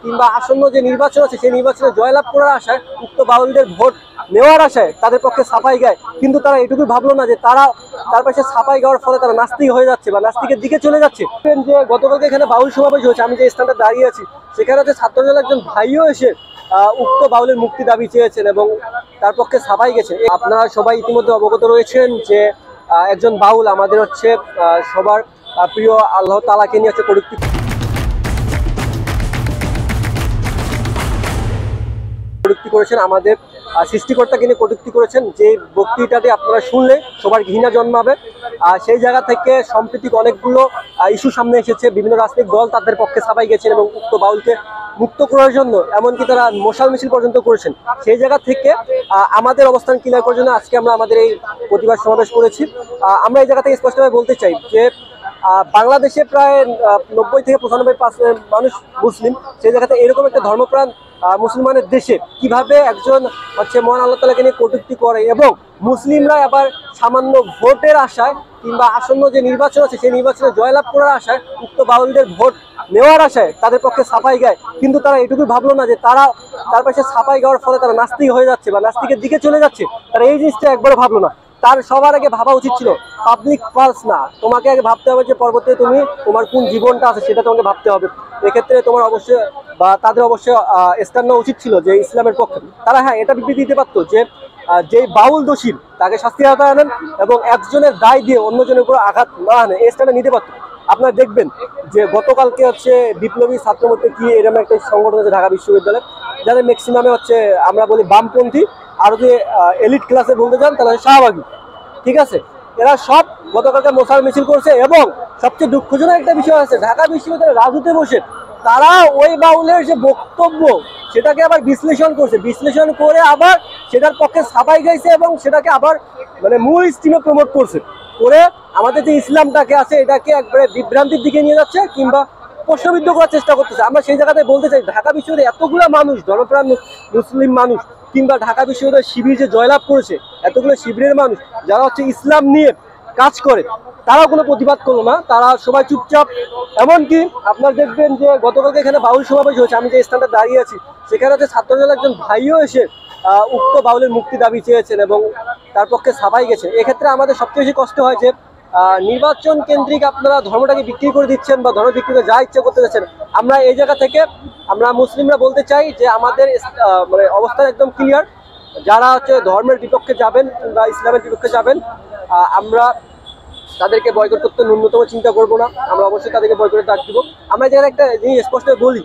কিংবা আসন্ন যে নির্বাচন আছে সেই নির্বাচনে জয়লাভ করার আশায় উক্ত বাউলদের ভোট নেওয়ার আশায় তাদের পক্ষে ছাপাই গায়, কিন্তু তারা এটুকু ভাবলো না যে তার পাশে ছাপাই গাওয়ার ফলে তারা নাস্তিক হয়ে যাচ্ছে বা নাস্তিকের দিকে চলে যাচ্ছে। যে গতকালকে এখানে বাউল সমাবেশ হয়েছে, আমি যে স্থানটা দাঁড়িয়ে আছি সেখানে হচ্ছে ছাত্রদলের একজন ভাইও এসে উক্ত বাউলের মুক্তি দাবি চেয়েছেন এবং তার পক্ষে ছাপাই গেছেন। আপনারা সবাই ইতিমধ্যে অবগত রয়েছেন যে একজন বাউল আমাদের হচ্ছে সবার প্রিয় আল্লাহ তাআলাকে নিয়ে হচ্ছে কটূক্তি করেছেন, আমাদের সৃষ্টিকর্তাকে নিয়ে কটূক্তি করেছেন। যে বক্তৃতাটি আপনারা শুনলে সবার ঘৃণা জন্মাবে। সেই জায়গা থেকে সাম্প্রতিক অনেকগুলো ইস্যু সামনে এসেছে, বিভিন্ন রাজনৈতিক দল তাদের পক্ষে ছাপাই গেছেন এবং উক্ত বাউলকে মুক্ত করার জন্য এমনকি তারা মশাল মিছিল পর্যন্ত করেছেন। সেই জায়গা থেকে আমাদের অবস্থান ক্লিয়ার করার জন্য আজকে আমরা আমাদের এই প্রতিবাদ সমাবেশ করেছি। আমরা এই জায়গা থেকে স্পষ্টভাবে বলতে চাই যে বাংলাদেশে প্রায় 90 থেকে 95% মানুষ মুসলিম। সেই জায়গাতে এরকম একটা ধর্মপ্রাণ মুসলমানের দেশে কিভাবে একজন হচ্ছে মহান আল্লাহ তাআলাকে নিয়ে কটূক্তি করে এবং মুসলিমরা আবার সামান্য ভোটের আশায় কিংবা আসন্ন যে নির্বাচন আছে সেই নির্বাচনে জয়লাভ করার আশায় উক্ত বাউলদের ভোট নেওয়ার আশায় তাদের পক্ষে ছাপাই গায়, কিন্তু তারা এটুকু ভাবলো না যে তার পাশে ছাপাই গাওয়ার ফলে তারা নাস্তিক হয়ে যাচ্ছে বা নাস্তিকের দিকে চলে যাচ্ছে। তারা এই জিনিসটা একবারও ভাবলো না। তার সবার আগে ভাবা উচিত ছিল পাবলিক পালস না, তোমাকে আগে ভাবতে হবে যে পরবর্তীতে তোমার কোন জীবনটা আছে সেটা তোমাকে ভাবতে হবে। এক্ষেত্রে তোমার অবশ্যই বা তাদের অবশ্যই স্ট্যান্ড নেওয়া উচিত ছিল যে ইসলামের পক্ষে। তারা এটা বিবৃতি দিতে পারতো যে বাউল দোষী তাকে শাস্তি আওতায় আনেন এবং একজনের দায় দিয়ে অন্যজনের উপর আঘাত না আনে, এই স্ট্যান্ডে নিতে পারতো। আপনারা দেখবেন যে গতকালকে হচ্ছে বিপ্লবী ছাত্রমূর্তি কি এরকম একটা সংগঠন আছে ঢাকা বিশ্ববিদ্যালয়ে, যাদের ম্যাক্সিমামে হচ্ছে আমরা বলি বামপন্থী, আর যদি এলিট ক্লাসে বলতে চান তাহলে শাহবাগী, ঠিক আছে। এরা সব গতকালকে মশাল মিছিল করছে এবং সবচেয়ে দুঃখজনক একটা বিষয় আছে, ঢাকা বিশ্ববিদ্যালয়ের রাজুতে বসে তারা ওই বাউলের যে বক্তব্য সেটাকে আবার বিশ্লেষণ করছে, বিশ্লেষণ করে আবার সেটার পক্ষে ছাপাই গাইছে এবং সেটাকে আবার মানে মূল স্ট্রিমে প্রমোট করছে করে আমাদের যে ইসলামটাকে আছে এটাকে একবারে বিভ্রান্তির দিকে নিয়ে যাচ্ছে কিংবা প্রশ্নবিদ্ধ করার চেষ্টা করতেছে। আমরা সেই জায়গাতে বলতে চাই ঢাকা বিশ্ববিদ্যালয়ে এতগুলো মানুষ, ধর্মপ্রাণ মুসলিম মানুষ, কিংবা ঢাকা বিশ্ববিদ্যালয় শিবির যে জয়লাভ করেছে এতগুলো শিবিরের মানুষ যারা হচ্ছে ইসলাম নিয়ে কাজ করে, তারাও কোনো প্রতিবাদ করলো না, তারা সবাই চুপচাপ। এমনকি আপনারা দেখবেন যে গতকালকে এখানে বাউল সমাবেশ হয়েছে, আমি যে স্থানটা দাঁড়িয়ে আছি সেখানে হচ্ছে ছাত্রদলের একজন ভাইও এসে উক্ত বাউলের মুক্তি দাবি চেয়েছেন এবং তার পক্ষে ছাপাই গেছে। এক্ষেত্রে আমাদের সবচেয়ে বেশি কষ্ট হয় যে নির্বাচন কেন্দ্রিক আপনারা ধর্মটাকে বিক্রি করে দিচ্ছেন বা ধর্ম বিক্রি করে যা ইচ্ছা করতে যাচ্ছেন। আমরা এই জায়গা থেকে আমরা মুসলিমরা বলতে চাই যে আমাদের মানে অবস্থান একদম ক্লিয়ার। যারা হচ্ছে ধর্মের বিপক্ষে যাবেন বা ইসলামের বিপক্ষে যাবেন আমরা তাদেরকে বয়কট করতে ন্যূনতম চিন্তা করব না, আমরা অবশ্যই তাদেরকে বয়কটে ডাক দিব। আমরা এই জায়গায় একটা জিনিস স্পষ্ট বলি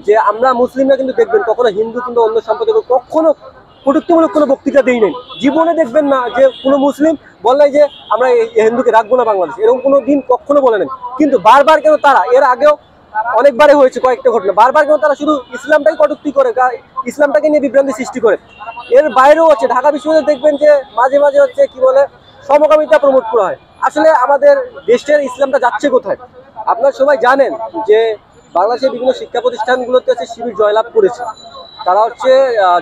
যে আমরা মুসলিমরা কিন্তু দেখবেন কখনো হিন্দু কিংবা অন্য সম্প্রদায় কখনো কটূক্তিমূলক কোনো বক্তৃতা দেই নাই। জীবনে দেখবেন না যে কোনো মুসলিম বললাই যে আমরা হিন্দুকে রাখবো না বাংলাদেশ, এরকম কোনো দিন কখনো বলে নেন। কিন্তু বারবার কেন তারা, এর আগেও অনেকবারই হয়েছে কয়েকটা ঘটনা, বারবার কেন তারা শুধু ইসলামটাই কটূক্তি করে, ইসলামটাকে নিয়ে বিভ্রান্তি সৃষ্টি করে। এর বাইরেও হচ্ছে ঢাকা বিশ্ববিদ্যালয়ে দেখবেন যে মাঝে মাঝে হচ্ছে কি বলে সমকামিতা প্রমোট করা হয়। আসলে আমাদের দেশের ইসলামটা যাচ্ছে কোথায়? আপনারা সবাই জানেন যে বাংলাদেশের বিভিন্ন শিক্ষা প্রতিষ্ঠানগুলোতে হচ্ছে শিবির জয়লাভ করেছে। তারা হচ্ছে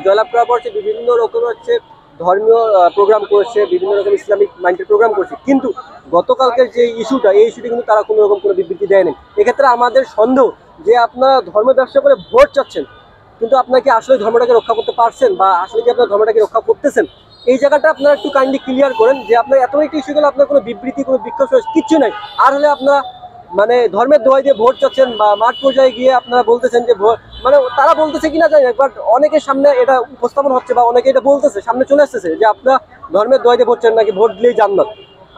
জয়লাভ করার পর হচ্ছে বিভিন্ন রকম হচ্ছে ধর্মীয় প্রোগ্রাম করেছে, বিভিন্ন রকম ইসলামিক মাইন্ডের প্রোগ্রাম করেছে, কিন্তু গতকালকের যে ইস্যুটা এই ইস্যুটি কিন্তু তারা কোনো রকম কোনো বিবৃতি দেয়নি। এক্ষেত্রে আমাদের সন্দেহ যে আপনারা ধর্ম ব্যবসা করে ভোট চাচ্ছেন, কিন্তু আপনারা কি আসলে ধর্মটাকে রক্ষা করতে পারছেন বা আসলে কি আপনার ধর্মটাকে রক্ষা করতেছেন? এই জায়গাটা আপনারা একটু কাইন্ডলি ক্লিয়ার করেন যে আপনার এত একটি ইস্যু গেলে আপনার কোনো বিবৃতি কোনো বিক্ষোভ কিচ্ছু নাই। আর হলে আপনারা মানে ধর্মের দোহাই দিয়ে ভোট চাচ্ছেন বা মাঠ পর্যায়ে গিয়ে আপনারা বলতেছেন যে মানে তারা বলতেছে কিনা জানি না, বাট অনেকের সামনে এটা উপস্থাপন হচ্ছে বা অনেকে এটা বলতেছে, সামনে চলে আসতেছে যে আপনারা ধর্মের দোহাই দিয়ে ভোট চান নাকি ভোট দিলেই জান্নাত।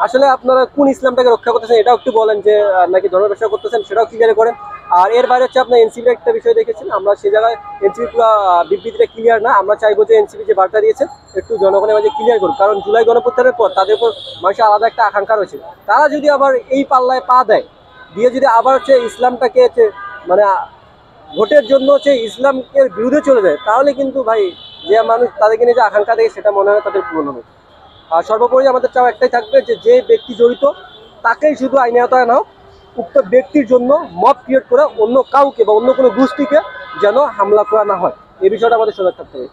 আসলে আপনারা কোন ইসলামটাকে রক্ষা করতেছেন এটাও একটু বলেন, যে নাকি ধর্মের ব্যবসা করতেছেন সেটাও ক্লিয়ার করেন। আর এর বাইরে হচ্ছে আপনার এনসিপির একটা বিষয় দেখেছেন, আমরা সেই জায়গায় এনসিপি পুরো বিবৃতিটা ক্লিয়ার না, আমরা চাইবো যে এনসিপি যে বার্তা দিয়েছেন একটু জনগণের মাঝে ক্লিয়ার করুন, কারণ জুলাই গণঅভ্যুত্থানের পর তাদের উপর মানুষের আলাদা একটা আকাঙ্ক্ষা রয়েছে। তারা যদি আবার এই পাল্লায় পা দেয় দিয়ে যদি আবার হচ্ছে ইসলামটাকে মানে ভোটের জন্য হচ্ছে ইসলামের বিরুদ্ধে চলে যায়, তাহলে কিন্তু ভাই যে মানুষ তাদেরকে নিয়ে যে আকাঙ্ক্ষা দেয় সেটা মনে হয় তাদের পূরণ হবে। আর সর্বোপরি আমাদের চাওয়া একটাই থাকবে যে ব্যক্তি জড়িত তাকেই শুধু আইনের আওতায় নাও, উক্ত ব্যক্তির জন্য মব ক্রিয়েট করে অন্য কাউকে বা অন্য কোনো গোষ্ঠীকে যেন হামলা করা না হয়, এই বিষয়টা আমাদের সজাগ থাকতে হবে।